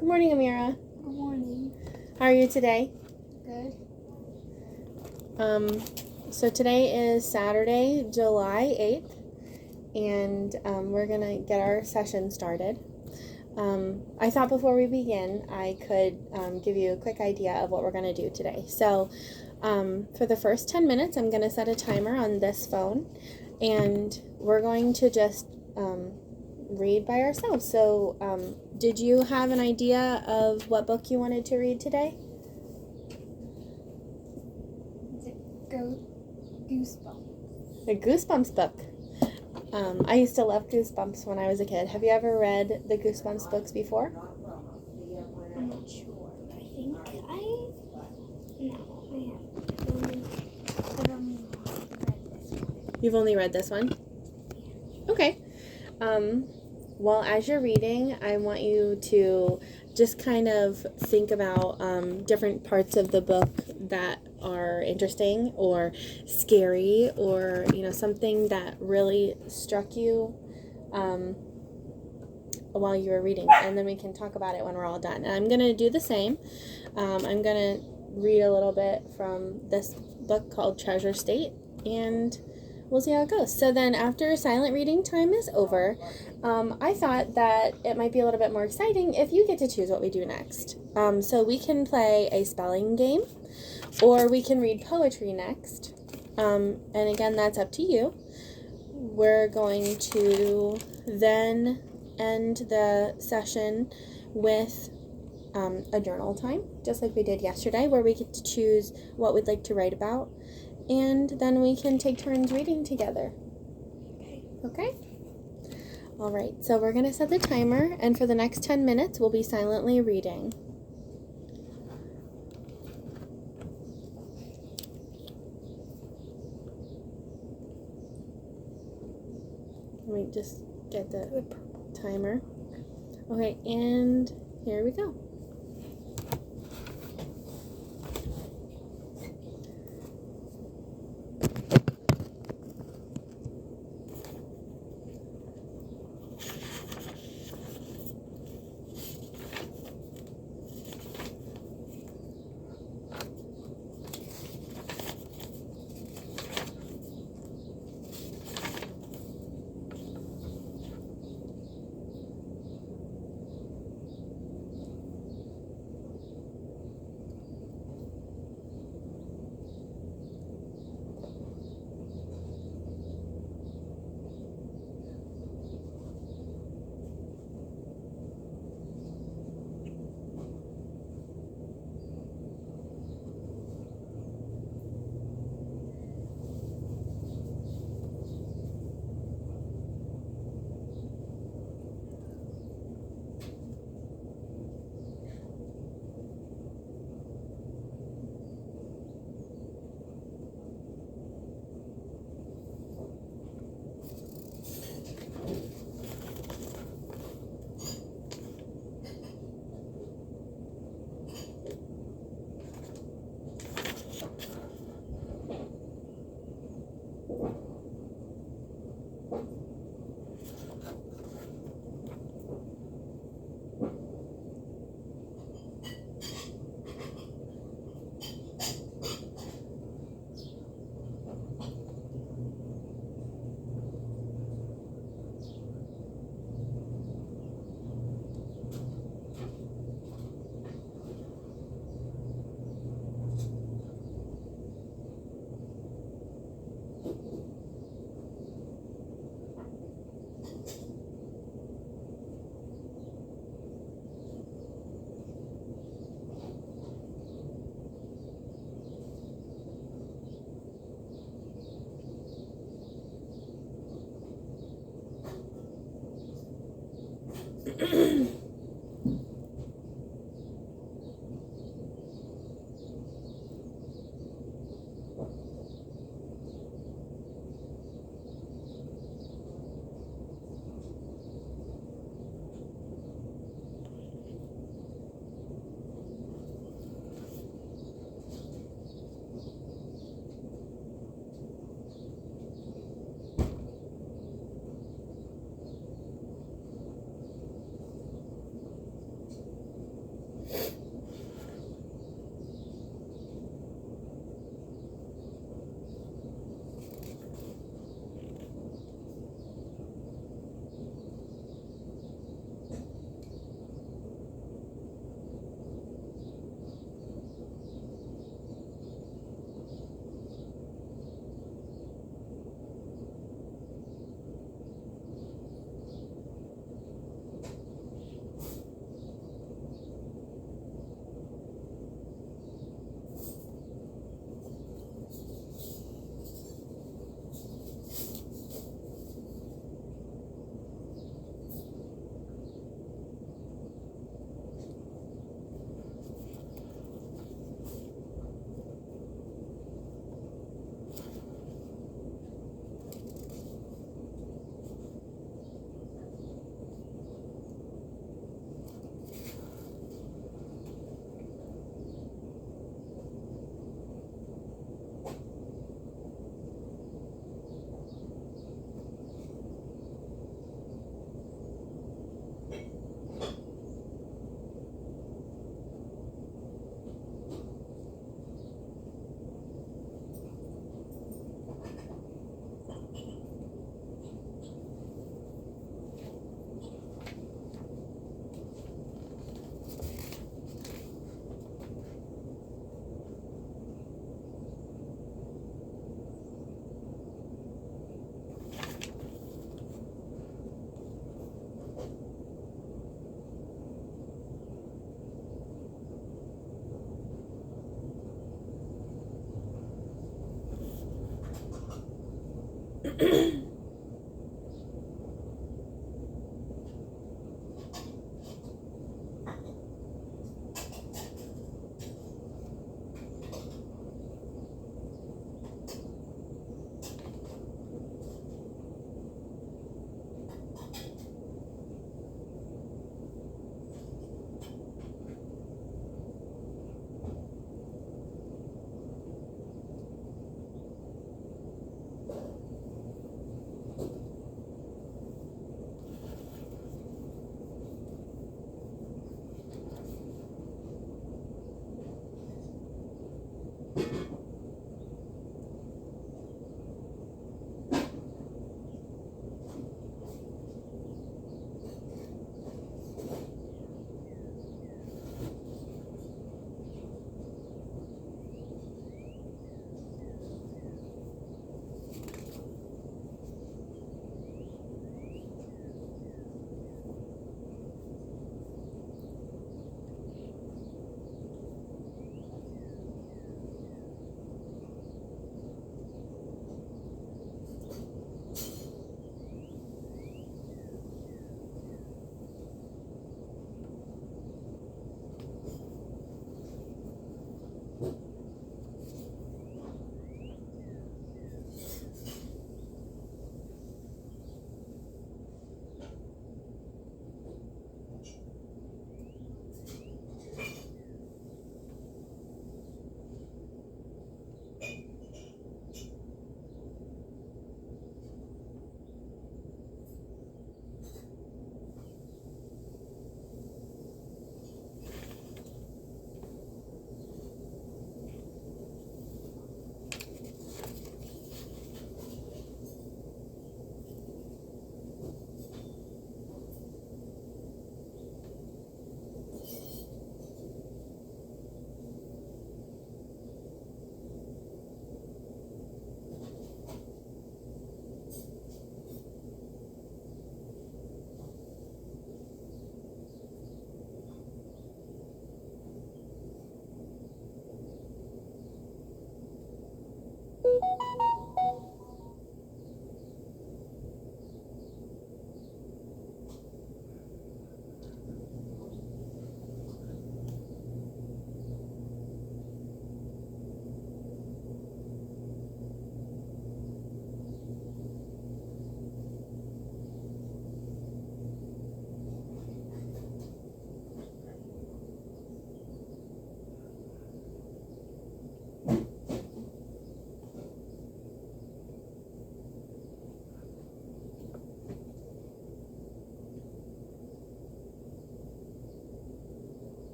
Good morning, Amira. Good morning. How are you today? Good. So today is Saturday, July 8th, and we're going to get our session started. I thought before we begin, I could give you a quick idea of what we're going to do today. So for the first 10 minutes, I'm going to set a timer on this phone, and we're going to just read by ourselves. So did you have an idea of what book you wanted to read today? Is it Goosebumps? The Goosebumps book. I used to love Goosebumps when I was a kid. Have you ever read the Goosebumps books before? I'm not sure. I think no, I haven't. I've only read this one. You've only read this one? Okay. Well, as you're reading, I want you to just kind of think about different parts of the book that are interesting or scary, or something that really struck you while you were reading, and then we can talk about it when we're all done. And I'm going to do the same. I'm going to read a little bit from this book called Treasure State, and we'll see how it goes. So then after silent reading time is over, I thought that it might be a little bit more exciting if you get to choose what we do next. So we can play a spelling game, or we can read poetry next. And again, that's up to you. We're going to then end the session with a journal time, just like we did yesterday, where we get to choose what we'd like to write about. And then we can take turns reading together. Okay? All right, so we're going to set the timer, and for the next 10 minutes, we'll be silently reading. Let me just get the timer. Okay, and here we go.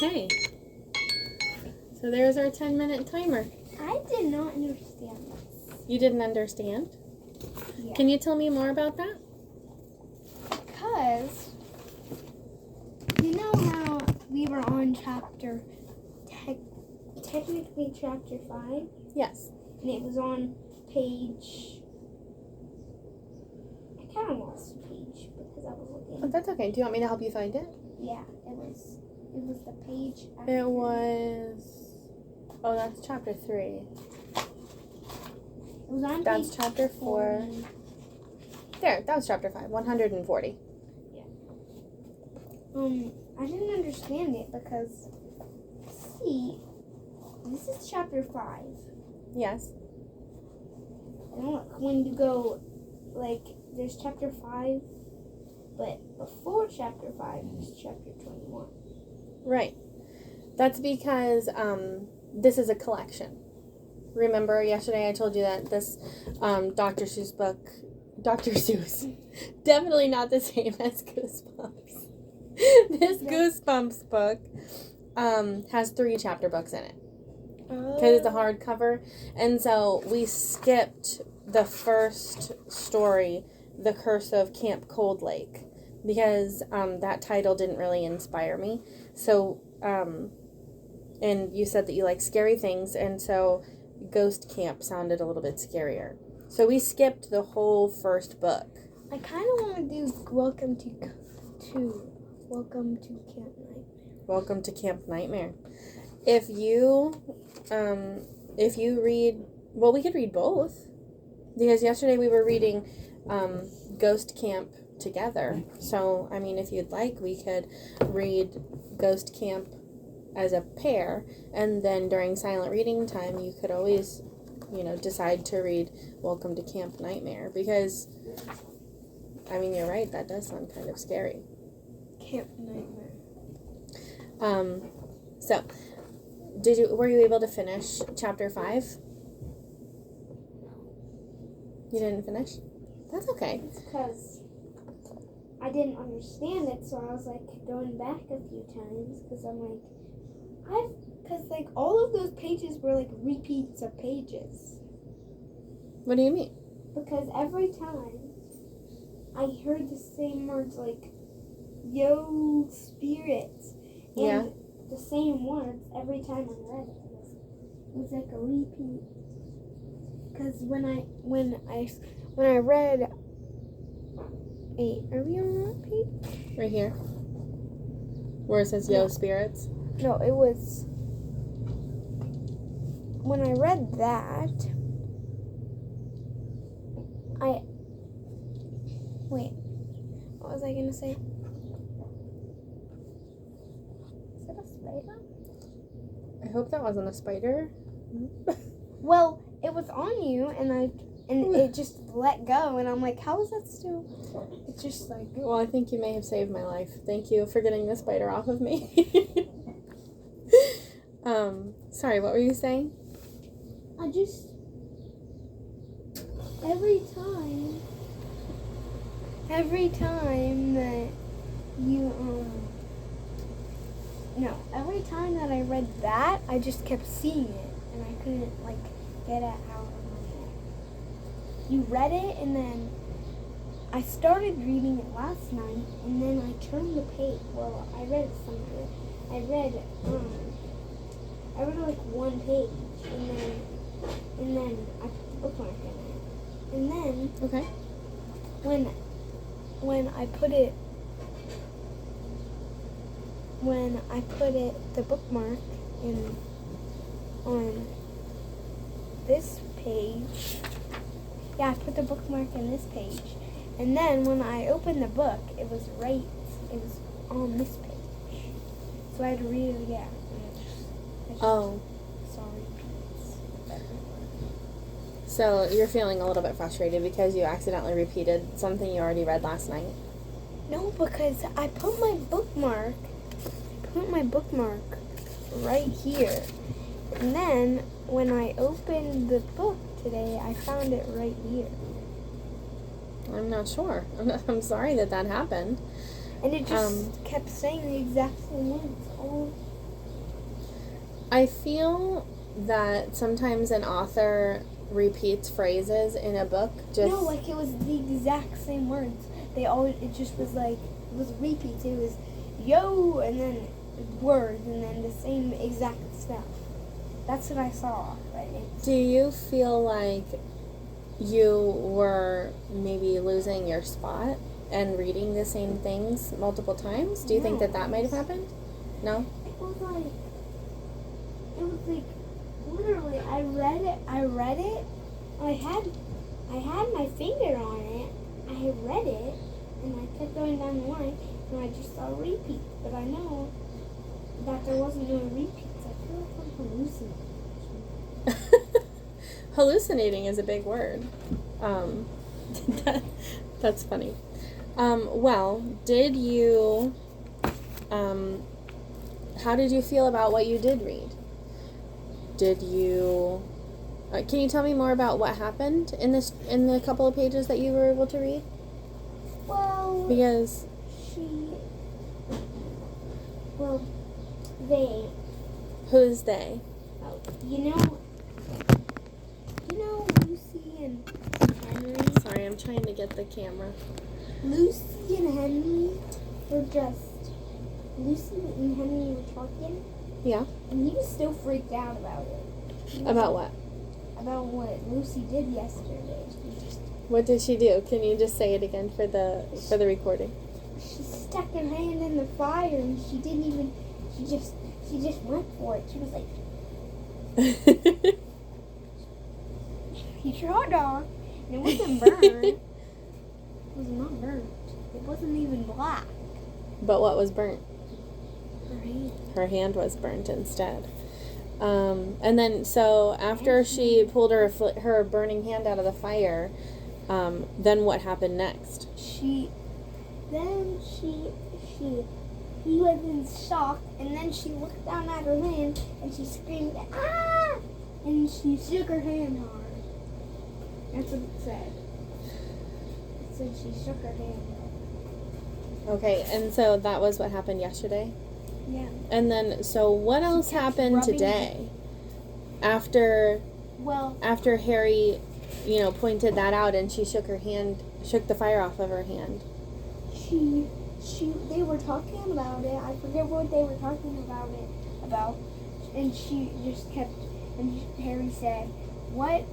Okay. So there's our 10-minute timer. I did not understand this. You didn't understand? Yeah. Can you tell me more about that? Because, you know how we were on technically chapter 5? Yes. And it was on page, I kind of lost the page because I was looking. Oh, that's okay. Do you want me to help you find it? Yeah, it was the page after. It was... Oh, that's chapter 3. It was on That's page chapter 4. 40. There, that was chapter 5. 140. I didn't understand it because, see, this is chapter 5. Yes. And look, when you go, like, there's chapter 5, but before chapter 5 is chapter 21. Right. That's because this is a collection. Remember yesterday I told you that this Dr. Seuss book, Dr. Seuss, definitely not the same as Goosebumps. This Goosebumps book has 3 chapter books in it because it's a hardcover, and so we skipped the first story, The Curse of Camp Cold Lake, because that title didn't really inspire me. So, and you said that you like scary things, and so Ghost Camp sounded a little bit scarier. So we skipped the whole first book. I kind of want to do Welcome to Camp Nightmare. Welcome to Camp Nightmare. If you read, well, we could read both, because yesterday we were reading Ghost Camp together. So, I mean, if you'd like, we could read Ghost Camp as a pair, and then during silent reading time, you could always, decide to read Welcome to Camp Nightmare, because, I mean, you're right, that does sound kind of scary. Camp Nightmare. So, were you able to finish chapter 5? You didn't finish? That's okay. It's because I didn't understand it, so I was like going back a few times because I'm like, because all of those pages were like repeats of pages. What do you mean? Because every time I heard the same words like, yo, spirits. And Yeah. the same words every time I read it. It was like a repeat. Because when I read, are we on that page? Right here. Where it says, yo, spirits. No, it was, when I read that, what was I going to say? Is that a spider? I hope that wasn't a spider. Well, it was on you, and it just let go, and I'm like, how is that still? It's just like. Well, I think you may have saved my life. Thank you for getting the spider off of me. Sorry, what were you saying? Every time that I read that, I just kept seeing it, and I couldn't, get it out of my head. You read it, and then I started reading it last night, and then I turned the page. Well, I read it somewhere. I read one page, and then I put the bookmark in it. And then, Okay. when I put the bookmark on this page. Yeah, I put the bookmark in this page. And then when I opened the book, it was on this page. So I had to read it again. Oh. Sorry. So you're feeling a little bit frustrated because you accidentally repeated something you already read last night? No, because I put my bookmark right here. And then when I opened the book today, I found it right here. I'm not sure. I'm sorry that happened. And it just kept saying the exact same words I feel that sometimes an author repeats phrases in a book. No, like it was the exact same words. It just was like, it was repeats. It was yo, and then words, and then the same exact stuff. That's what I saw. But Do you feel like you were maybe losing your spot and reading the same things multiple times? Do you think that might have happened? No? It was like, literally, I read it, I had my finger on it, I had read it, and I kept going down the line, and I just saw repeats, but I know that there wasn't no repeats. I feel like I'm hallucinating. Hallucinating is a big word. That's funny. Well, did you, how did you feel about what you did read? Did you, can you tell me more about what happened in the couple of pages that you were able to read? Well, Because they, who's they? you know Lucy and Henry? Sorry, I'm trying to get the camera. Lucy and Henry were talking, Yeah. and he was still freaked out about it. About what? About what Lucy did yesterday. What did she do? Can you just say it again for the recording? She stuck her hand in the fire, and she just went for it. She was like, he shot her, and it wasn't burnt. It was not burnt. It wasn't even black. But what was burnt? Her hand. Her hand was burnt instead. And then, so after she pulled her burning hand out of the fire, then what happened next? He was in shock, and then she looked down at her hand, and she screamed, "Ah!" And she shook her hand hard. That's what it said. It said she shook her hand hard. Okay, and so that was what happened yesterday? Yeah. And then, so what else happened today? After Harry, pointed that out and she shook the fire off of her hand. They were talking about it. I forget what they were talking about. And she just kept, and Harry said, "What?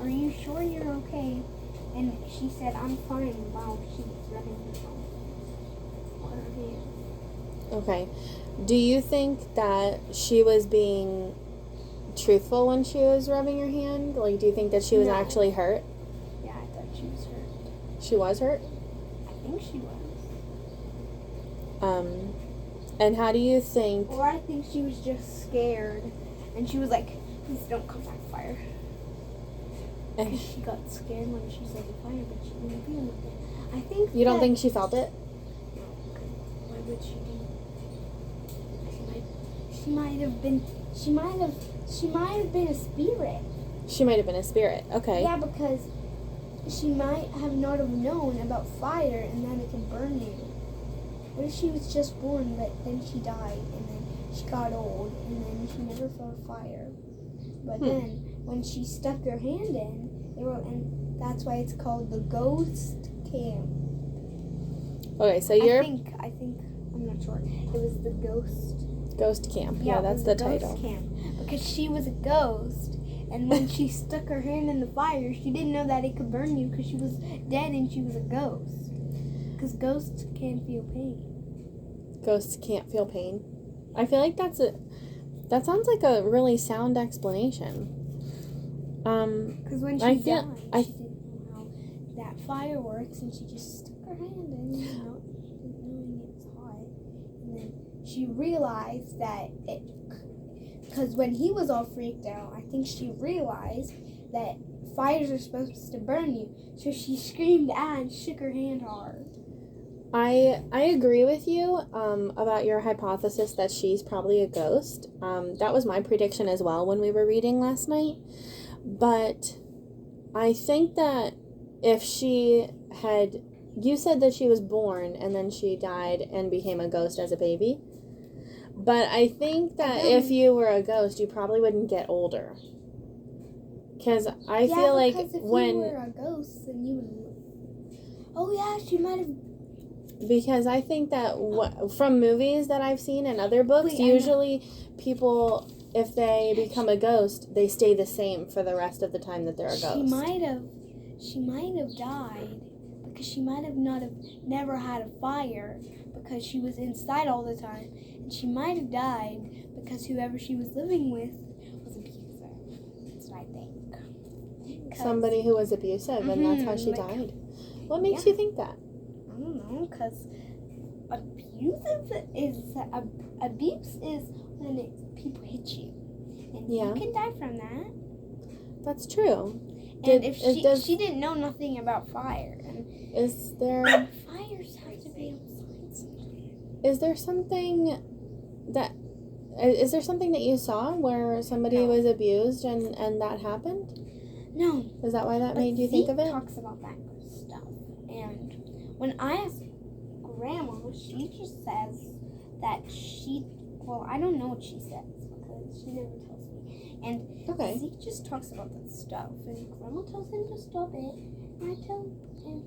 Are you sure you're okay?" And she said, "I'm fine," while she was running her hand. Okay. Do you think that she was being truthful when she was rubbing her hand? Like, do you think that she was actually hurt? Yeah, I thought she was hurt. She was hurt? I think she was. And how do you think... Or I think she was just scared. And she was like, "Please don't come back, fire." And she got scared when she said the fire, but she didn't feel it. I think You don't think she felt it? No, why would she do? She might have been a spirit. She might have been a spirit. Okay. Yeah, because she might have not have known about fire and that it can burn you. What if she was just born, but then she died, and then she got old, and then she never felt fire. But then, when she stuck her hand in, and that's why it's called the ghost camp. Okay, so I think, I'm not sure. It was the Ghost camp. Yeah, that's the title. Ghost camp. Because she was a ghost, and when she stuck her hand in the fire, she didn't know that it could burn you because she was dead and she was a ghost. Because ghosts can't feel pain. Ghosts can't feel pain. I feel like that sounds like a really sound explanation. Because when she died, she didn't know how that fire works, and she just stuck her hand in, knowing it was hot. And then she realized that because when he was all freaked out, I think she realized that fires are supposed to burn you. So she screamed and shook her hand hard. I agree with you about your hypothesis that she's probably a ghost. That was my prediction as well when we were reading last night. But I think that if she had... You said that she was born and then she died and became a ghost as a baby. But I think that if you were a ghost, you probably wouldn't get older. Because I feel like if when... you were a ghost, then you would... Oh, yeah, she might have... Because I think that from movies that I've seen and other books, usually people, if they become a ghost, they stay the same for the rest of the time that they're a ghost. She might have died because she might have never had a fire because she was inside all the time. And she might have died because whoever she was living with was abusive. That's what I think. Somebody who was abusive, and that's how she died. What makes you think that? I don't know, because abuse is when people hit you. And you can die from that. That's true. And if she didn't know nothing about fire. And is there... Fires have to be outside sometimes. Is there something that you saw where somebody was abused and that happened? No. Is that why that made you think of it? Talks about that stuff. And when I asked Grandma, she just says that I don't know what she says because she never tells me. And Zeke just talks about that stuff. And Grandma tells him to stop it. And I tell him,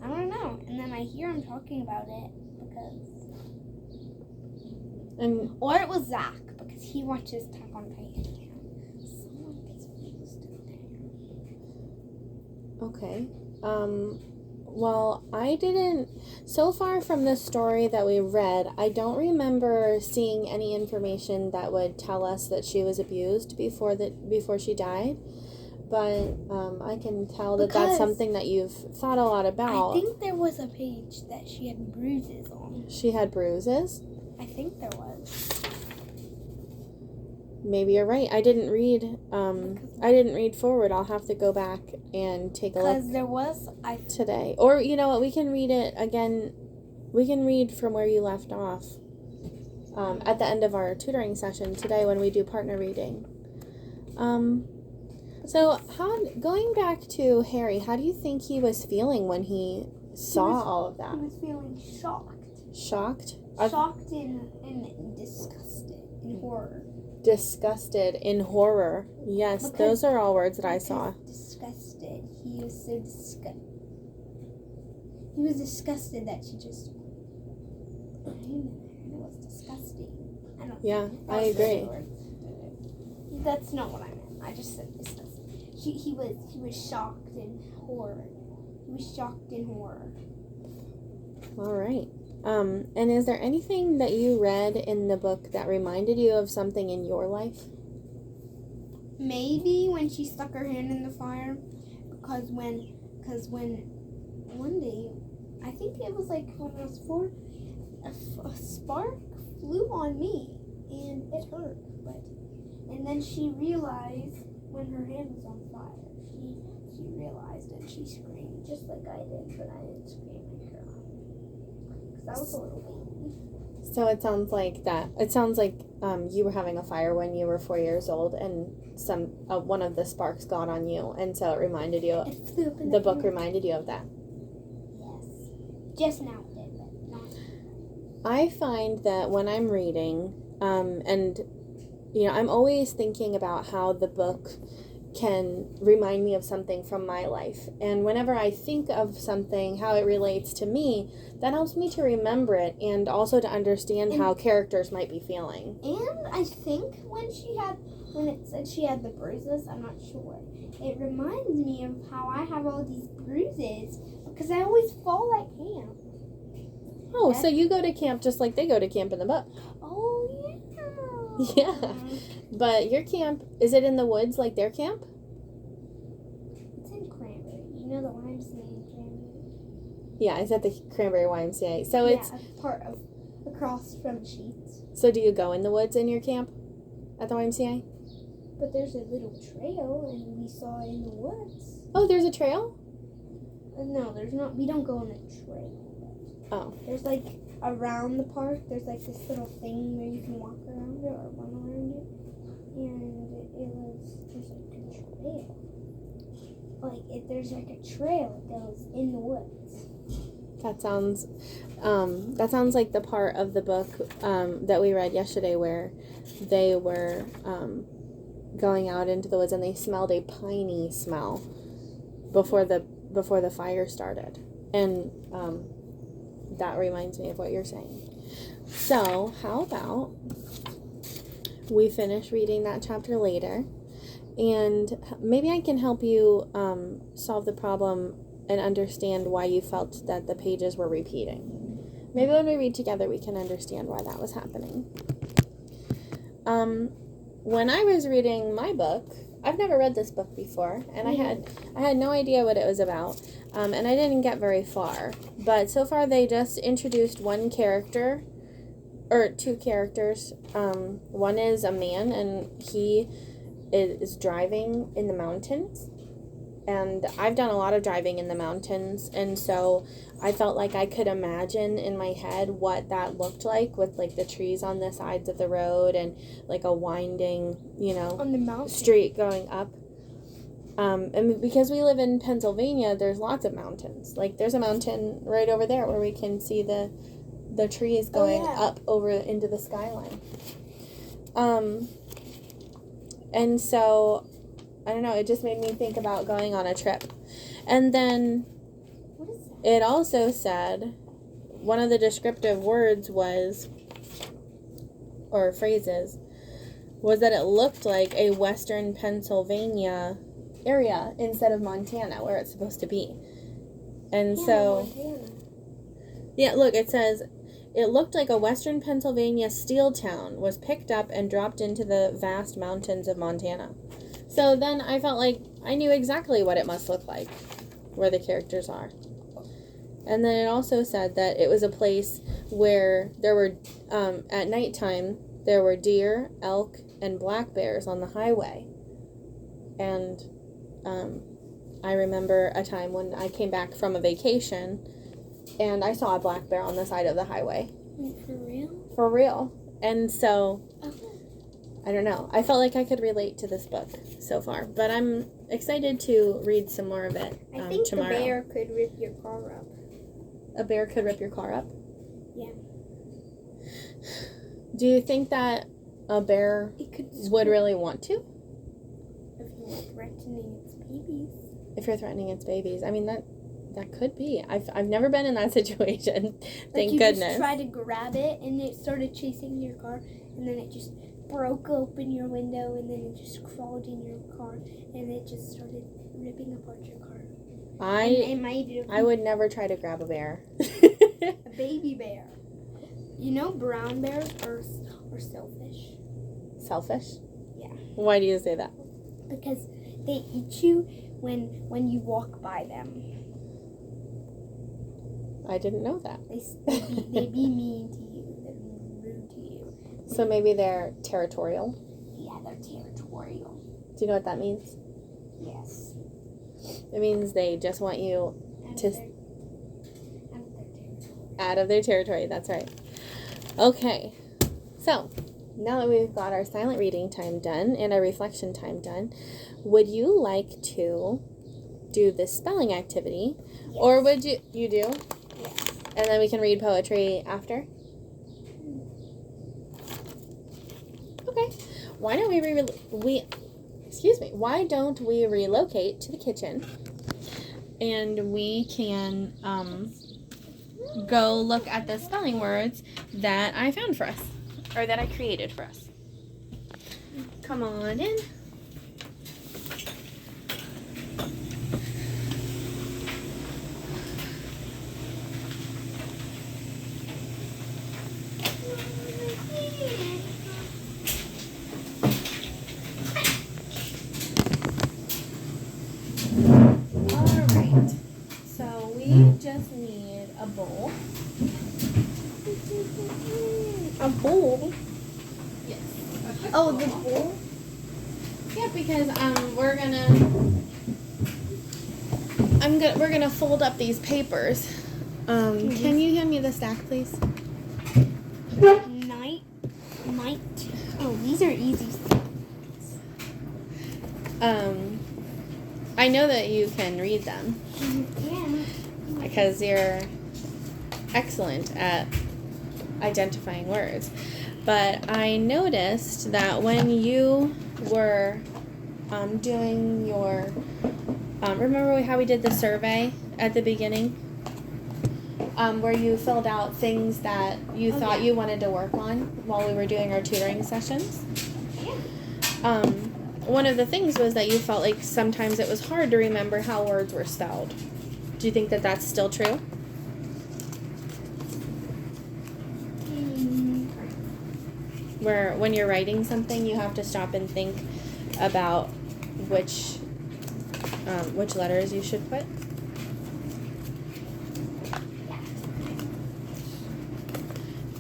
I don't know. And then I hear him talking about it or it was Zach because he watches Attack on Titan. Someone gets used to it. Okay. Well, I didn't... So far from the story that we read, I don't remember seeing any information that would tell us that she was abused before she died. But I can tell that that's something that you've thought a lot about. I think there was a page that she had bruises on. She had bruises? I think there was. Maybe you're right. I didn't read forward. I'll have to go back and take a look. Because there was today. Or you know what, we can read it again. We can read from where you left off. At the end of our tutoring session today when we do partner reading. So going back to Harry, how do you think he was feeling when he saw all of that? He was feeling shocked. Shocked? Shocked and disgusted in horror. Disgusted in horror. Yes, those are all words that I saw. Disgusted. He was so disgusted. He was disgusted that she just put him in there, and it was disgusting. I agree. That's not what I meant. I just said disgusting. He was shocked in horror. He was shocked in horror. All right. And is there anything that you read in the book that reminded you of something in your life? Maybe when she stuck her hand in the fire, because when one day, I think it was like when I was 4, a spark flew on me and it hurt. And then she realized when her hand was on fire, she realized and she screamed just like I did, but I didn't scream. That was a little baby. So it sounds like that. It sounds like you were having a fire when you were 4 years old, and one of the sparks got on you, and so it reminded you. The book reminded you of that. Yes, just now it did, but not. I find that when I'm reading, and I'm always thinking about how the book can remind me of something from my life. And whenever I think of something, how it relates to me, that helps me to remember it and also to understand how characters might be feeling. And I think when it said she had the bruises, I'm not sure. It reminds me of how I have all these bruises because I always fall at camp. Oh, so you go to camp just like they go to camp in the book. Oh, yeah. Yeah. But your camp, is it in the woods like their camp? It's in Cranberry. You know the YMCA in Cranberry? Yeah, it's at the Cranberry YMCA. So it's part of across from Sheets. So do you go in the woods in your camp at the YMCA? But there's a little trail, and we saw it in the woods. Oh, there's a trail? No, there's not. We don't go on the trail. Oh. There's like around the park. There's like this little thing where you can walk around it or run around it. And there's like a trail. There's like a trail that goes in the woods. That sounds like the part of the book that we read yesterday where they were going out into the woods and they smelled a piney smell before the fire started. And that reminds me of what you're saying. So, how about we finish reading that chapter later, and maybe I can help you solve the problem and understand why you felt that the pages were repeating. Maybe when we read together, we can understand why that was happening. When I was reading my book, I've never read this book before, and I had no idea what it was about, and I didn't get very far. But so far, they just introduced one character, or two characters. One is a man, and he is driving in the mountains. And I've done a lot of driving in the mountains, and so I felt like I could imagine in my head what that looked like with, like, the trees on the sides of the road and, like, a winding, on the mountain street going up. And because we live in Pennsylvania, there's lots of mountains. Like, there's a mountain right over there where we can see the trees going up over into the skyline. And so, I don't know, it just made me think about going on a trip. And then it also said, one of the descriptive words was, or phrases, was that it looked like a western Pennsylvania area instead of Montana, where it's supposed to be. And yeah, look, it says, it looked like a western Pennsylvania steel town was picked up and dropped into the vast mountains of Montana. So then I felt like I knew exactly what it must look like, where the characters are. And then it also said that it was a place where there were, at nighttime, there were deer, elk, and black bears on the highway. And I remember a time when I came back from a vacation, and I saw a black bear on the side of the highway. For real? For real. And so, I don't know. I felt like I could relate to this book so far, but I'm excited to read some more of it I think tomorrow. the bear could rip your car up. A bear could rip your car up? Yeah. Do you think that a bear would really want to? If you're threatening its babies. If you're threatening its babies. I mean, that could be. I've never been in that situation. Thank goodness. You just tried to grab it, and it started chasing your car, and then it just broke open your window, and then it just crawled in your car, and it just started ripping apart your car. I would never try to grab a bear. A baby bear. You know, brown bears are selfish. Selfish? Yeah. Why do you say that? Because they eat you when you walk by them. I didn't know that. They be mean to you. They're rude to you. So maybe they're territorial? Yeah, they're territorial. Do you know what that means? Yes. It means they just want you out of their territory. That's right. Okay. So, now that we've got our silent reading time done and our reflection time done, would you like to do this spelling activity? Yes. Or would you do? Yes. And then we can read poetry after? Okay. Why don't why don't we relocate to the kitchen and we can go look at the spelling words that I found for us, or that I created for us. Come on in. Alright, so we just need a bowl. A bowl? Yes. Oh, the bowl? Yeah, because we're gonna fold up these papers. Can you hand me the stack, please? Night. Oh, these are easy stacks. I know that you can read them Yeah. because you're excellent at identifying words. But I noticed that when you were doing your, remember how we did the survey at the beginning? Where you filled out things that you thought you wanted to work on while we were doing our tutoring sessions. One of the things was that you felt like sometimes it was hard to remember how words were spelled. Do you think that that's still true? Where when you're writing something, you have to stop and think about which letters you should put?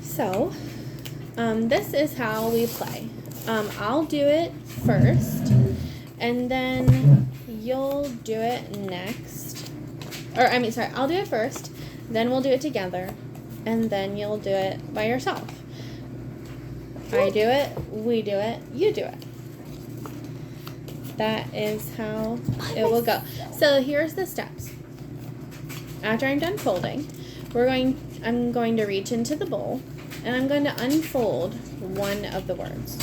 So, this is how we play. I'll do it first, and then you'll do it next. I'll do it first, then we'll do it together, and then you'll do it by yourself. I do it, we do it, you do it. That is how it will go. So here's the steps. After I'm done folding, I'm going to reach into the bowl, and I'm going to unfold one of the words.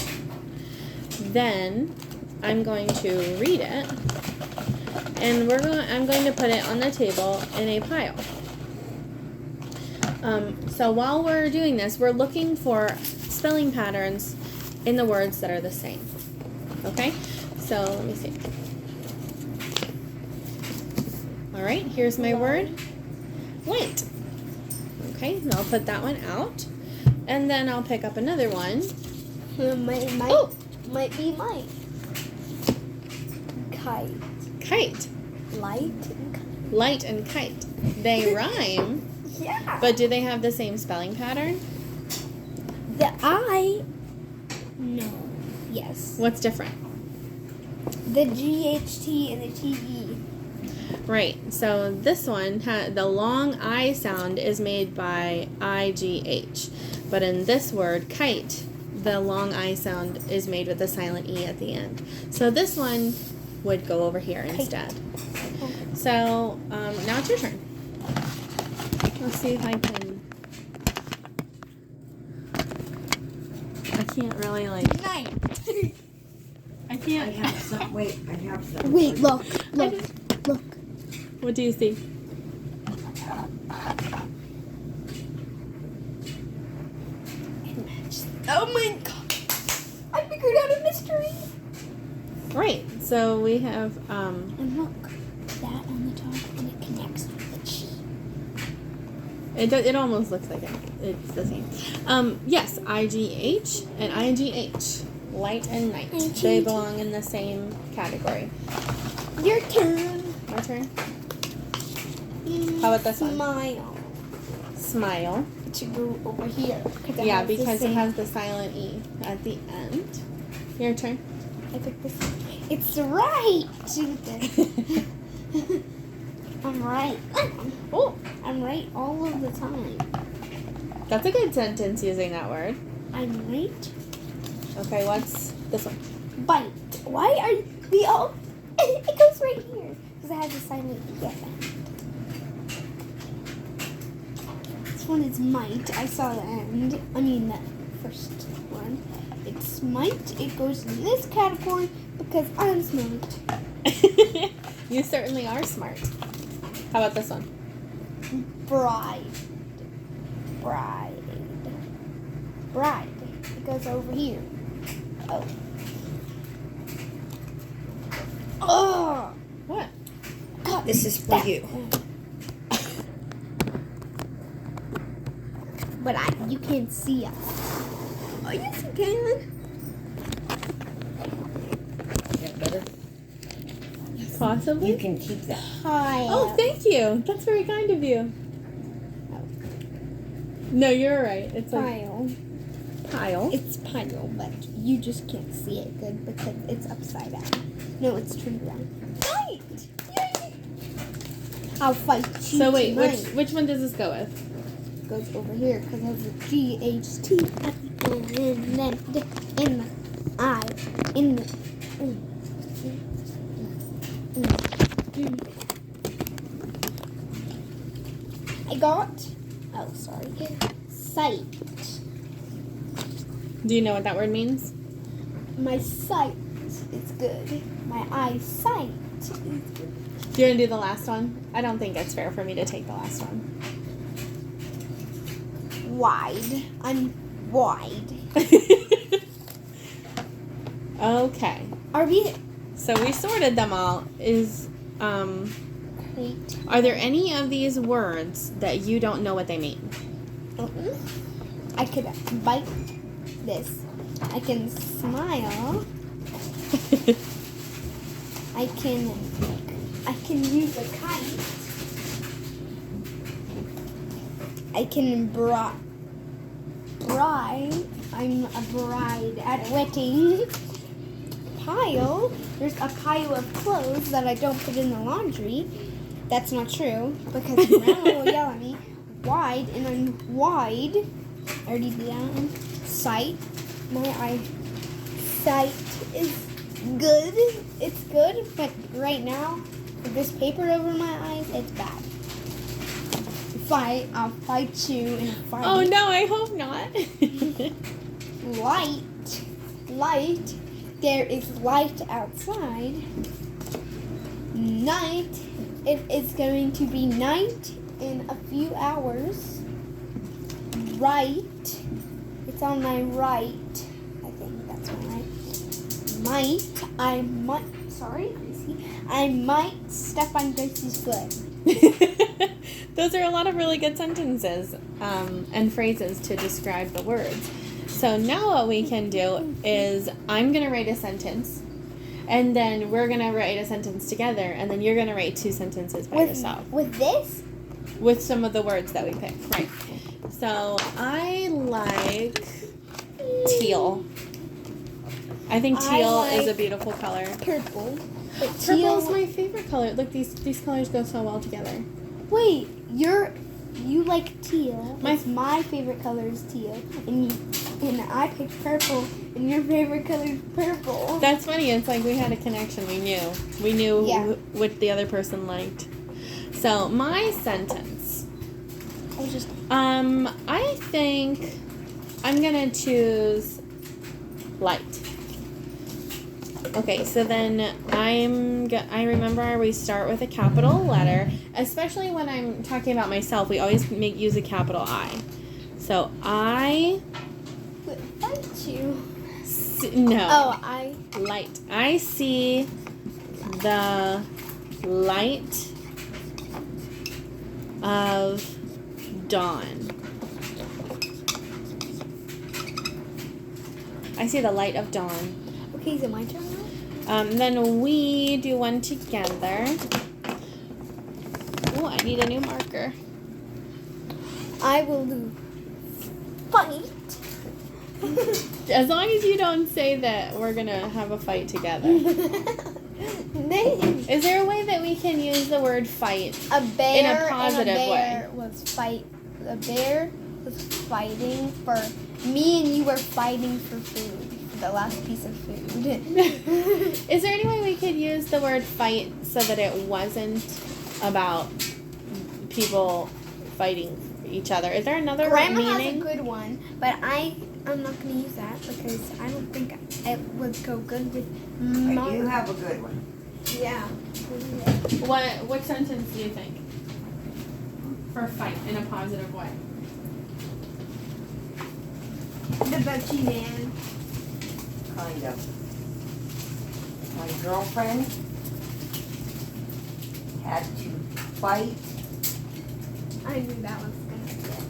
Then I'm going to read it, and I'm going to put it on the table in a pile. So while we're doing this, we're looking for spelling patterns in the words that are the same. Okay? So let me see. All right, here's my word. Light. Okay, and I'll put that one out. And then I'll pick up another one. Might be light. Kite. Kite. Light and kite. Light and kite. They rhyme. Yeah. But do they have the same spelling pattern? The I. No. Yes. What's different? The GHT and the TE. Right. So this one, the long I sound is made by IGH. But in this word, kite, the long I sound is made with a silent E at the end. So this one would go over here instead. Okay. So now it's your turn. Let's see if I can. I can't really like. I can't. I have some. Wait, I have some. Wait, look. What do you see? Oh my god! I figured out a mystery. Right. So we have And look, that on the top, and it connects with the G. It almost looks like it's the same. Yes, IGH and IGH. Light and night. They belong in the same category. Your turn. My turn. How about this one? Smile. Smile. It should go over here. Yeah, because it has the silent E at the end. Your turn. I took this. It's right. I'm right. Oh, I'm right all of the time. that's a good sentence using that word. I'm right. Okay, what's this one? Bite. Why are we all? It goes right here because it has a silent E at the end. This one is might. I saw the end. I mean the first one. It's might. It goes in this category because I'm smart. You certainly are smart. How about this one? Bride. It goes over here. Oh. Oh. What? God, This is for you. But you can't see us. Oh, yes, you can. Is that better? Possibly? You can keep that. Hi. Oh, thank you. That's very kind of you. No, you're right. It's like Pile. pile. It's pile, but you just can't see it good because it's upside down. No, it's turned around. Fight! Yay! I'll fight you. So wait, tonight. which one does this go with? Goes over here because of the GHT at the end, and then in the I, in the. I got Oh, sorry. Sight. Do you know what that word means? My sight is good. My eyesight is good. Do you want to do the last one? I don't think it's fair for me to take the last one. Wide. I'm wide. Okay. Are we? So we sorted them all. Are there any of these words that you don't know what they mean? I could bite this. I can smile. I can use a kite. I can bride. I'm a bride at a wedding. Pile. There's a pile of clothes that I don't put in the laundry. That's not true because Grandma will yell at me. Wide, and I'm wide. I already did that. Sight. My eyesight is good. It's good, but right now, with this paper over my eyes, it's bad. Fight. I'll fight you in a fight. Oh no, I hope not. Light. There is light outside. Night. It is going to be night in a few hours. Right. It's on my right. I think that's my right. I might step on Gracie's foot. Those are a lot of really good sentences and phrases to describe the words. So now what we can do is I'm going to write a sentence, and then we're going to write a sentence together, and then you're going to write 2 sentences by yourself. With this? With some of the words that we picked, right. So I like teal. I think teal is a beautiful color. Purple. But Purple is my favorite color. Look, these colors go so well together. Wait, you like teal. My favorite color is teal, and I picked purple, and your favorite color is purple. That's funny. It's like we had a connection. We knew what the other person liked. So my sentence. I think I'm gonna choose light. Okay, so then I remember we start with a capital letter, especially when I'm talking about myself. We always use a capital I. So I. Fight you. No. Oh, light. I see the light of dawn. I see the light of dawn. Okay, is it my turn now? Then we do one together. Oh, I need a new marker. I will do fight. As long as you don't say that we're gonna have a fight together. Is there a way that we can use the word fight a bear in a positive way? A bear was fighting for me, and you were fighting for food. The last piece of food. Is there any way we could use the word fight so that it wasn't about people fighting each other? Is there another Grandma meaning? has a good one, but I'm not going to use that because I don't think it would go good with I do have a good one. Yeah. What sentence do you think? For fight in a positive way. The Butchie Man. Kind of. My girlfriend had to fight I knew that was going to be it.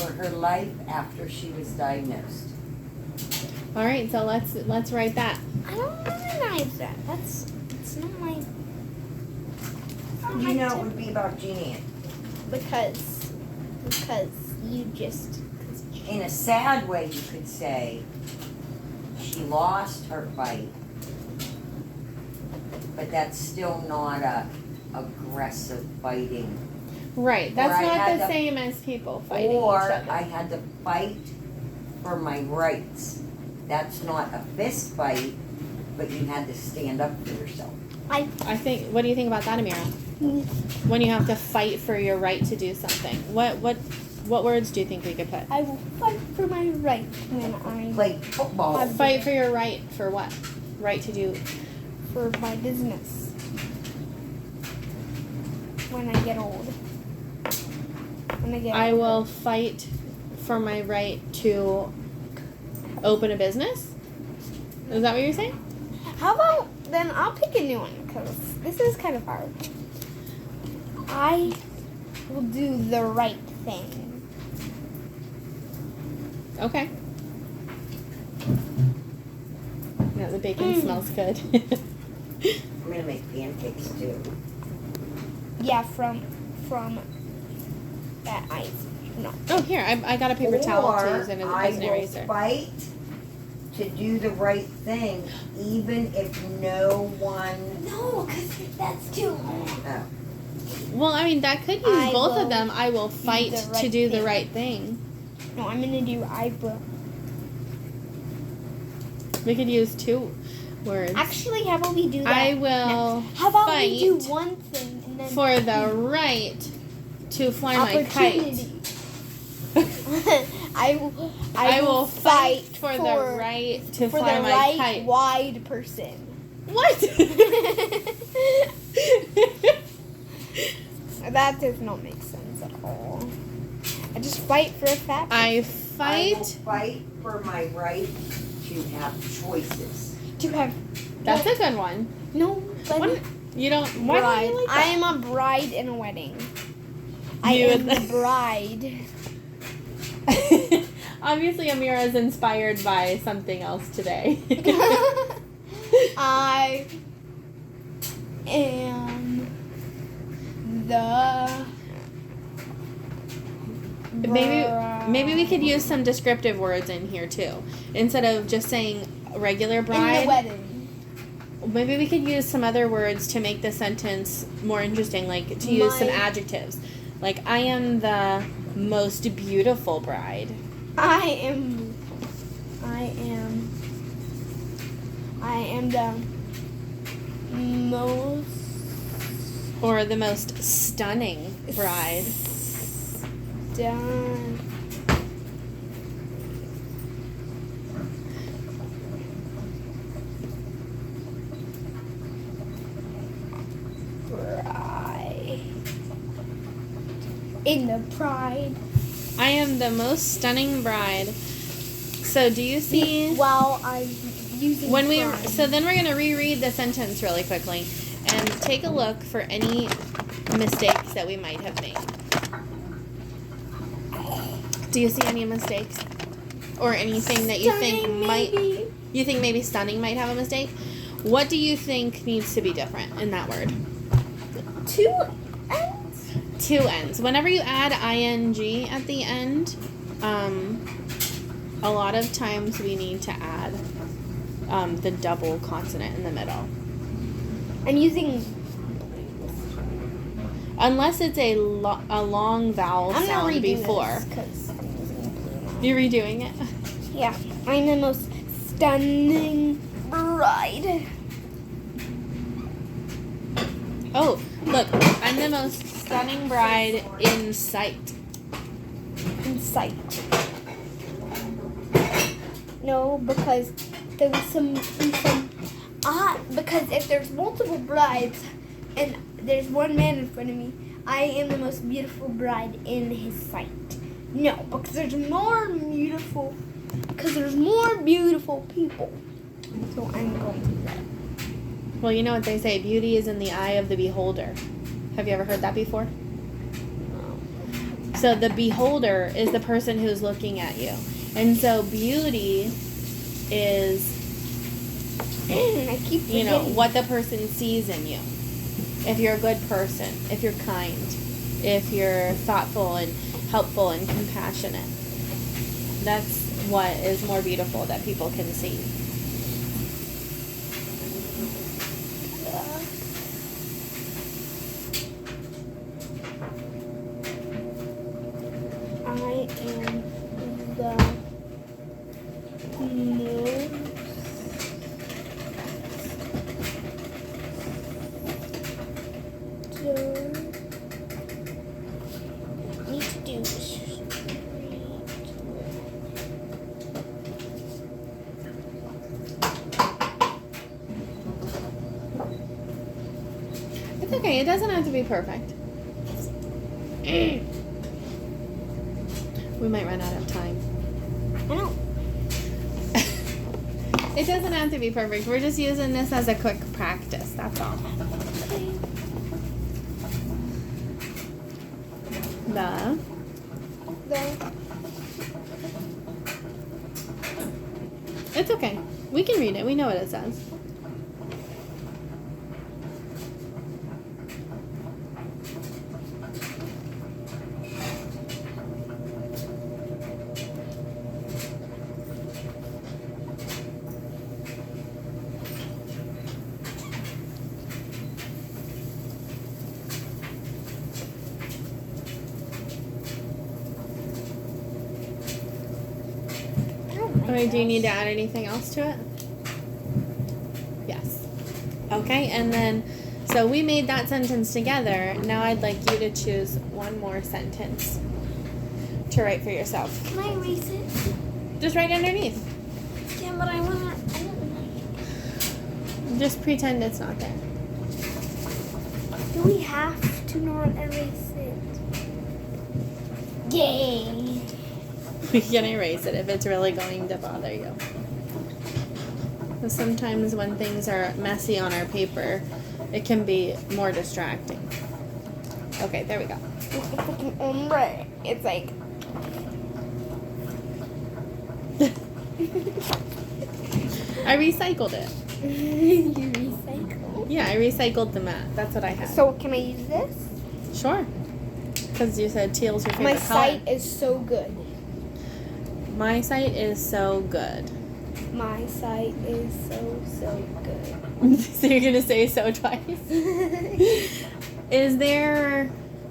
for her life after she was diagnosed. All right, so let's write that. I don't recognize that. It's not my. You know it would be about Jeannie. Because you just. In a sad way, you could say she lost her fight, but that's still not a aggressive fighting. Right, that's Or I not had the to- same as people fighting each Or other. I had to fight for my rights. That's not a fist fight, but you had to stand up for yourself. I think. What do you think about that, Amira? When you have to fight for your right to do something. What words do you think we could put? I will fight for my right when I Play football. Fight for your right for what? Right to do. for my business when I get old. I will fight for my right to open a business? Is that what you're saying? How about then I'll pick a new one because this is kind of hard. I will do the right thing. Okay. Yeah, the bacon smells good. I'm gonna make pancakes too. Yeah, from that ice. No. Oh, here, I got a paper towel to use as an I eraser. will fight to do the right thing, even if no one. No, because that's too long. Oh. Well, I mean, that could use I both of will them. I will fight the to right do the thing. right thing. No, I'm gonna do I will. We could use two words. Actually, how about we do that? I will How about fight we do one thing and then for the right to fly my kite. opportunity. I will fight for the right to for fly the my right kite. wide person. What? That does not make sense at all. I just fight for a fat person. I I will fight. fight for my right to have choices. to have That's a good one. no but What? You don't. Why bride. don't you like I that? am a bride in a wedding. I You am would- the bride. Obviously, Amira is inspired by something else today. I am the Maybe we could use some descriptive words in here too, instead of just saying regular in the bride. wedding. Maybe we could use some other words to make the sentence more interesting, like to use some My- adjectives, like I am the most beautiful bride. I am the most Or the most stunning bride. done. Bride. In the pride. I am the most stunning bride. So do you see While I'm using when we pride. so then we're going to reread the sentence really quickly and take a look for any mistakes that we might have made. Do you see any mistakes or anything that you think Stunning, might maybe. you think maybe stunning might have a mistake? What do you think needs to be different in that word? Two ends? Two ends. Whenever you add ing at the end, a lot of times we need to add the double consonant in the middle. I'm using. Unless it's a long vowel I'm gonna sound redo before. this 'cause I'm using blue now. You're redoing it? Yeah, I'm the most stunning bride. Oh, look. I'm the most stunning bride in sight. In sight. No, because there was because if there's multiple brides and there's one man in front of me, I am the most beautiful bride in his sight. No, because there's more beautiful people. So I'm going to do that. Well, you know what they say, beauty is in the eye of the beholder. Have you ever heard that before? So the beholder is the person who's looking at you. And so beauty is, I keep forgetting. what the person sees in you. If you're a good person, if you're kind, if you're thoughtful and helpful and compassionate. That's what is more beautiful that people can see. I am the most okay. It doesn't have to be perfect. We might run out of time. I know. It doesn't have to be perfect. We're just using this as a quick practice. That's all. The. It's okay. We can read it. We know what it says. Or do you need to add anything else to it? Yes. Okay, and then, so we made that sentence together. Now I'd like you to choose one more sentence to write for yourself. Can I erase it? Just write underneath. Yeah, but I don't like. Just pretend it's not there. Do we have to not erase it? Yay! We can erase it if it's really going to bother you. So sometimes when things are messy on our paper, it can be more distracting. Okay, there we go. It's like. I recycled it. You recycle? Yeah, I recycled the mat. That's what I had. So can I use this? Sure. Because you said teal's your favorite My color. sight is so good. My sight is so good. My sight is so good. So you're gonna say so twice?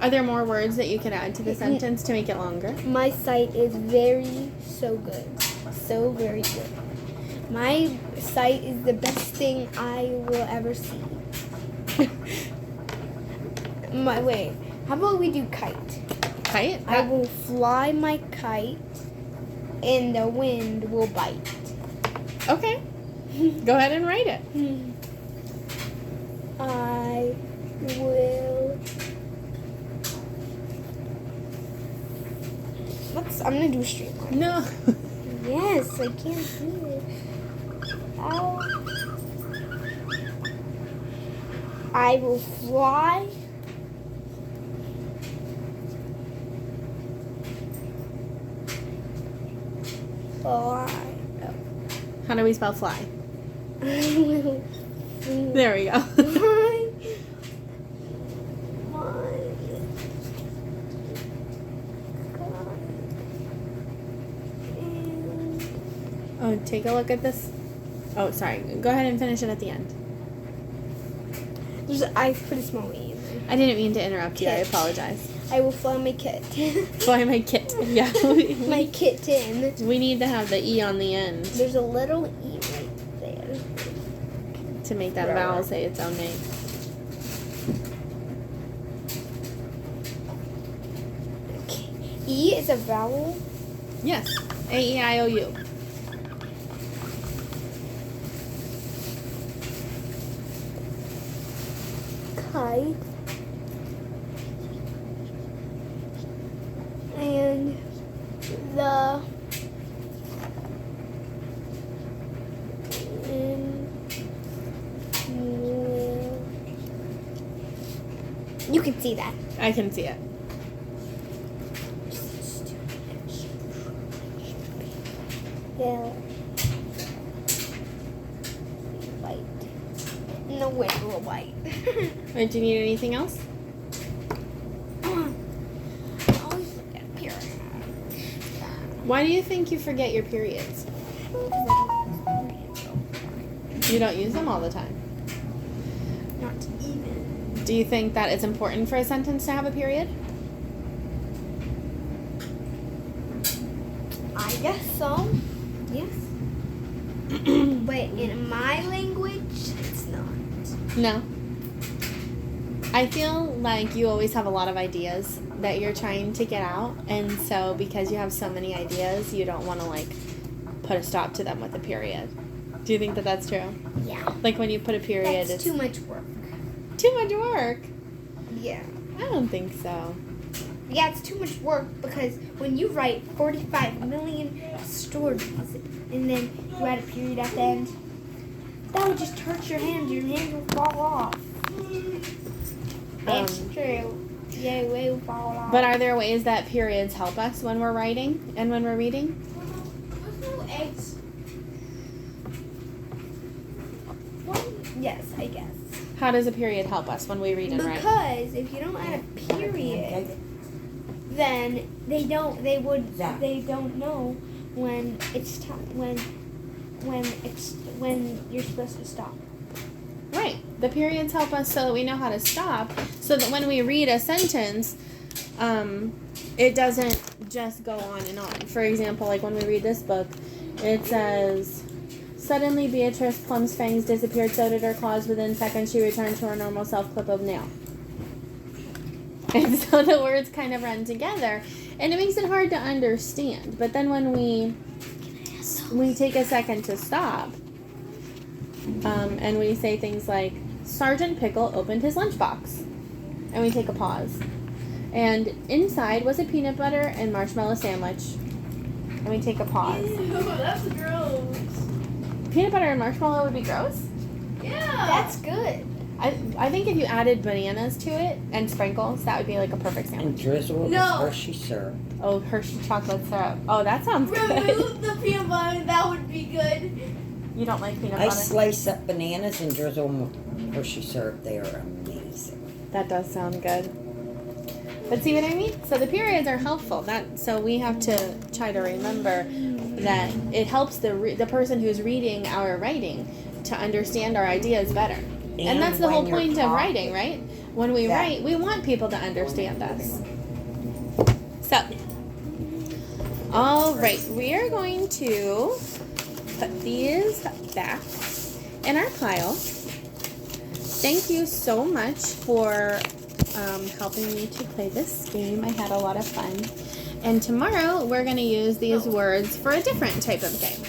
Are there more words that you can add to the sentence to make it longer? My sight is so good. So very good. My sight is the best thing I will ever see. Wait, how about we do kite? Kite? I will fly my kite and the wind will bite. Okay. Go ahead and write it. I will. I'm gonna do a straight line. No. Yes, I can't do it. Ow. I will fly. Fly. How do we spell fly? I will. There we go. Oh, take a look at this. Oh, sorry. Go ahead and finish it at the end. I put a small E in there. I didn't mean to interrupt you. I Kit. apologize. I will fly my kit. Fly my kit. Yeah. My kitten. We need to have the E on the end There's a little E right there. to make that vowel say its own name. Okay. E is a vowel. Yes. A-E-I-O-U. Kite. And the you can see that. I can see it. Yeah. Bite. And the wind will bite. Wait, do you need anything else? Why do you think you forget your periods? You don't use them all the time. Not even. Do you think that it's important for a sentence to have a period? I guess so. Yes. But in my language, it's not. No. I feel like you always have a lot of ideas that you're trying to get out, and so because you have so many ideas, you don't want to like put a stop to them with a period. Do you think that that's true? Yeah. Like when you put a period, That's it's too much work. too much work. Yeah. I don't think so. Yeah, it's too much work because when you write 45 million stories and then you add a period at the end, that would just hurt your hand. Your hand will fall off. It's true. Yeah, it will fall off. But are there ways that periods help us when we're writing and when we're reading? Eggs. Yes, I guess. How does a period help us when we read and write? Because if you don't add a period, then they don't know when it's time when you're supposed to stop. Right. The periods help us so that we know how to stop, so that when we read a sentence, it doesn't just go on and on. For example, like when we read this book, it says, suddenly Beatrice Plum's fangs disappeared, so did her claws. Within seconds, she returned to her normal self, clip of nail. And so the words kind of run together, and it makes it hard to understand. But then when we take a second to stop, and we say things like, Sergeant Pickle opened his lunchbox, and we take a pause. And inside was a peanut butter and marshmallow sandwich, and we take a pause. Ew, that's gross. Peanut butter and marshmallow would be gross? Yeah. That's good. I think if you added bananas to it and sprinkles, that would be like a perfect And sandwich. drizzle with Hershey syrup. Oh, Hershey chocolate syrup. Oh, that sounds good. Remove the peanut butter. That would be good. You don't like peanut I butter? slice up bananas and drizzle them with Hershey syrup. They are amazing. That does sound good. But see what I mean? So the periods are helpful. So we have to try to remember that it helps the person who's reading our writing to understand our ideas better. And that's the whole point of writing, right? When we write, we want people to understand us. So, all right, we are going to put these back in our pile. Thank you so much for helping me to play this game. I had a lot of fun. And tomorrow, we're going to use these words for a different type of game.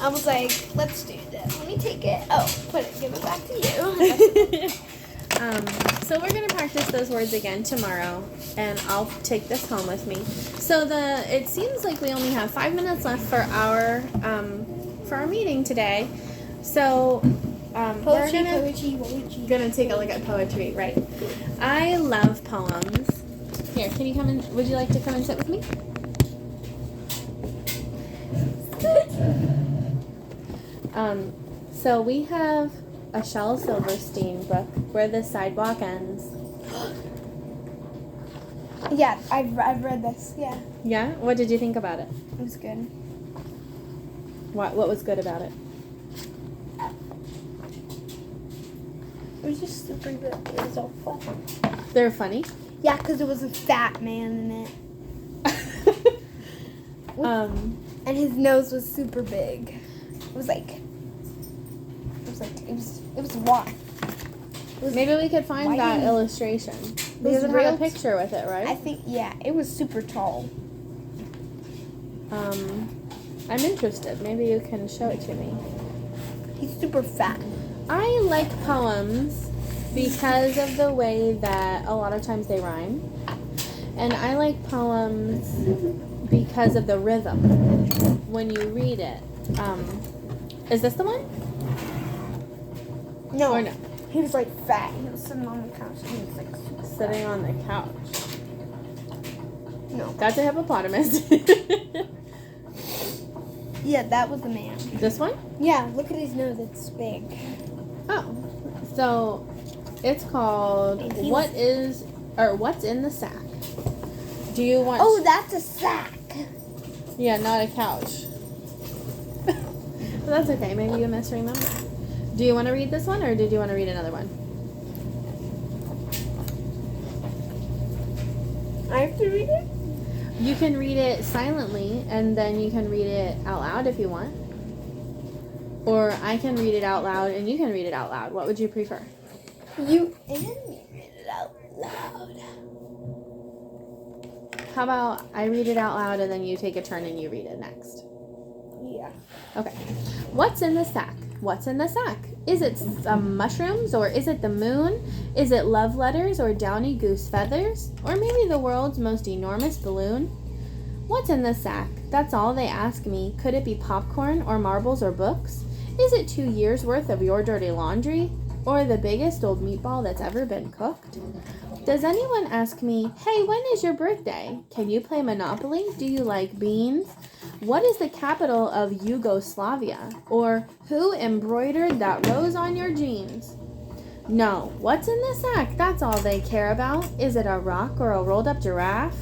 I was like, let's do this. Let me take it. Oh, give it back to you. So we're going to practice those words again tomorrow, and I'll take this home with me. So it seems like we only have 5 minutes left for our meeting today. So we're gonna take a look at poetry, right? I love poems. Here, can you come in? Would you like to come and sit with me? So we have a Shel Silverstein book, Where the Sidewalk Ends. Yeah, I've read this. Yeah, Yeah? What did you think about it? it was good. What was good about it? It was just super good. It was all fun. They're funny. Yeah, because it was a fat man in it, and his nose was super big. It was wide. Maybe we could find that illustration. Because it had a picture with it, right? I think, yeah, it was super tall. I'm interested. Maybe you can show it to me. He's super fat. I like poems because of the way that a lot of times they rhyme. And I like poems because of the rhythm when you read it. Is this the one? No. Or no? He was like fat. He was sitting on the couch. He was like super Sitting on the couch. No. That's a hippopotamus. Yeah, that was the man. This one? Yeah, look at his nose. It's big. Oh. So it's called What's in the Sack? Do you want Oh, that's a sack. Yeah, not a couch. But that's okay. Maybe you misremember. Do you want to read this one, or did you want to read another one? I have to read it? You can read it silently, and then you can read it out loud if you want. Or I can read it out loud, and you can read it out loud. What would you prefer? You read it out loud. How about I read it out loud, and then you take a turn and you read it next? Yeah. Okay. What's in the sack? What's in the sack? Is it some mushrooms, or is it the moon? Is it love letters or downy goose feathers? Or maybe the world's most enormous balloon? What's in the sack? That's all they ask me. Could it be popcorn or marbles or books? Is it 2 years worth of your dirty laundry? Or the biggest old meatball that's ever been cooked? Does anyone ask me, hey, when is your birthday? Can you play Monopoly? Do you like beans? What is the capital of Yugoslavia? Or who embroidered that rose on your jeans? No, what's in the sack? That's all they care about. Is it a rock or a rolled up giraffe?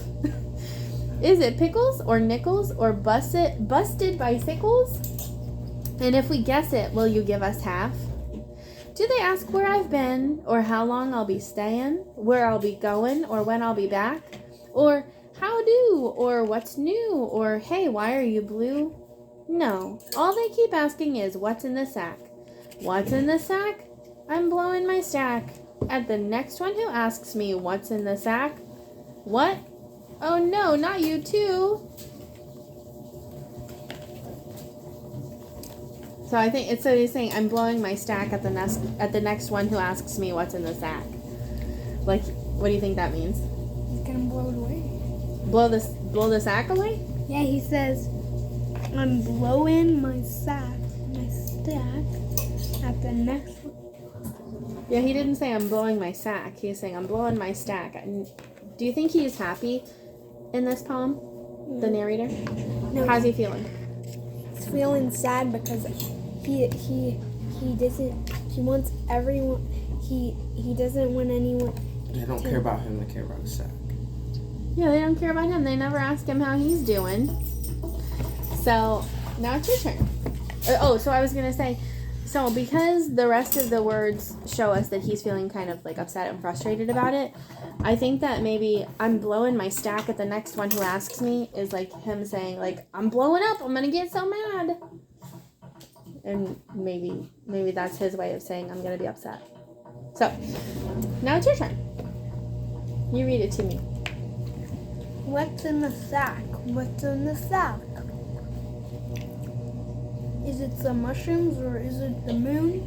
Is it pickles or nickels or busted bicycles? And if we guess it, will you give us half? Do they ask where I've been, or how long I'll be staying, where I'll be going, or when I'll be back? Or how do, or what's new, or hey, why are you blue? No, all they keep asking is what's in the sack. What's in the sack? I'm blowing my stack. At the next one who asks me what's in the sack. What? Oh no, not you too. So I think it's so he's saying I'm blowing my stack at the next one who asks me what's in the sack. Like, what do you think that means? He's gonna blow it away. Blow the sack away? Yeah, he says, I'm blowing my stack at the next one. Yeah, he didn't say I'm blowing my sack. He's saying I'm blowing my stack. And do you think he's happy in this poem? The narrator? No. How's he feeling? He's feeling sad because he wants everyone, he doesn't want anyone. They don't care about him, they care about the sack. Yeah, they don't care about him. They never ask him how he's doing. So, now it's your turn. So I was going to say, so because the rest of the words show us that he's feeling kind of like upset and frustrated about it, I think that maybe I'm blowing my stack at the next one who asks me is like him saying like, I'm blowing up, I'm going to get so mad. And maybe that's his way of saying I'm going to be upset. So, now it's your turn. You read it to me. What's in the sack? What's in the sack? Is it some mushrooms or is it the moon?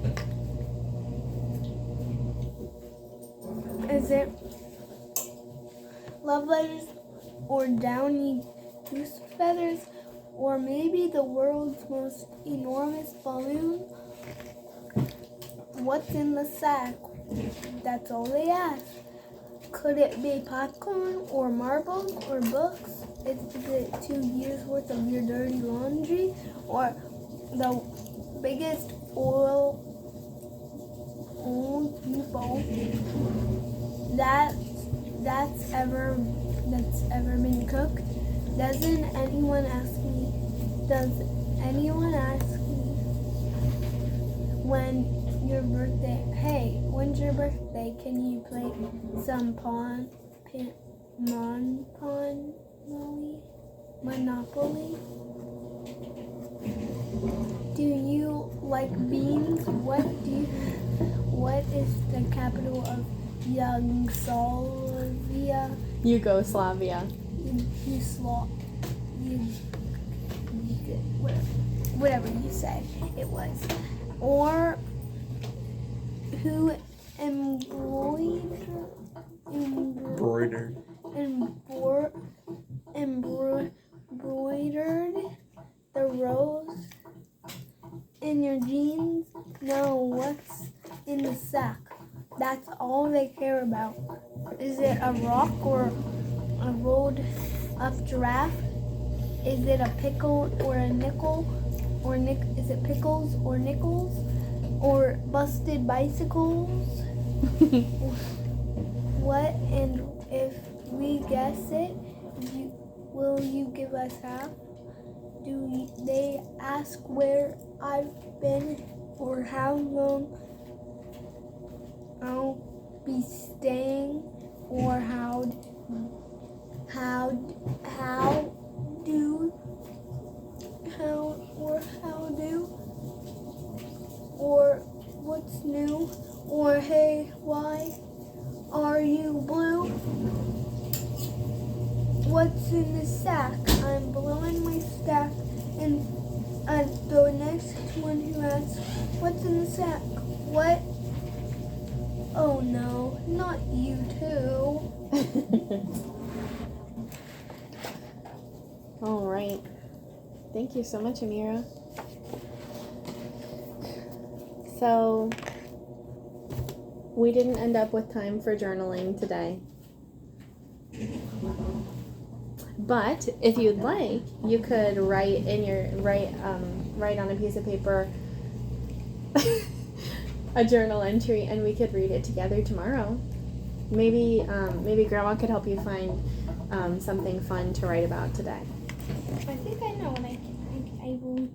Is it love letters or downy goose feathers? Or maybe the world's most enormous balloon? What's in the sack? That's all they ask. Could it be popcorn or marbles or books? Is it 2 years worth of your dirty laundry? Or the biggest old meatball that's ever been cooked? Does anyone ask me when your birthday? Hey, when's your birthday? Can you play some Monopoly? Do you like beans? What is the capital of Yugoslavia? Yugoslavia. Whatever you said it was. Or who embroidered the rose in your jeans? No, what's in the sack? That's all they care about. Is it a rock or a rolled up giraffe? Is it a pickle or a nickel? Is it pickles or nickels? Or busted bicycles? What, and if we guess it, will you give us half? Do they ask where I've been or how long I'll be staying, or how do, or what's new, or hey, why are you blue? What's in the sack? I'm blowing my stack The next one who asks, what's in the sack? What? Oh no, not you too. All right. Thank you so much, Amira. So, we didn't end up with time for journaling today. But if you'd like, you could write on a piece of paper a journal entry, and we could read it together tomorrow. Maybe Grandma could help you find something fun to write about today. I think I know what I will.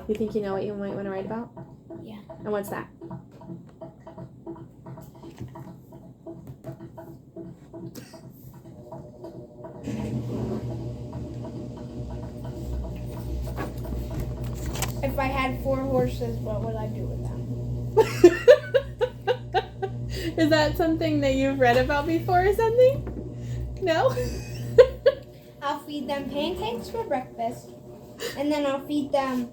You think you know what you might want to write about? Yeah. And what's that? If I had 4 horses, what would I do with them? Is that something that you've read about before or something? No? I'll feed them pancakes for breakfast, and then I'll feed them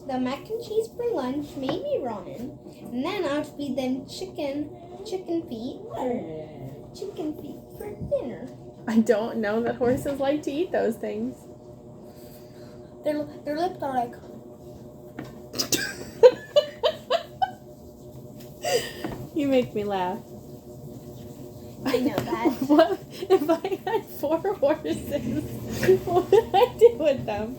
the mac and cheese for lunch, maybe ramen, and then I'll feed them chicken feet for dinner. I don't know that horses like to eat those things. Their lips are like. You make me laugh. I know that. What if I had 4 horses? What would I do with them?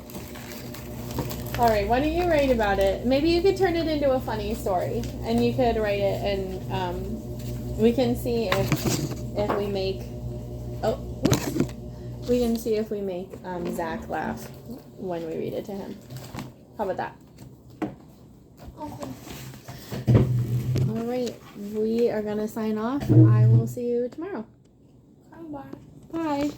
All right, why don't you write about it? Maybe you could turn it into a funny story, and you could write it, and we can see if we make. Oh, whoops. We can see if we make Zach laugh when we read it to him. How about that? Awesome. All right, we are gonna sign off. I will see you tomorrow. Bye. Bye.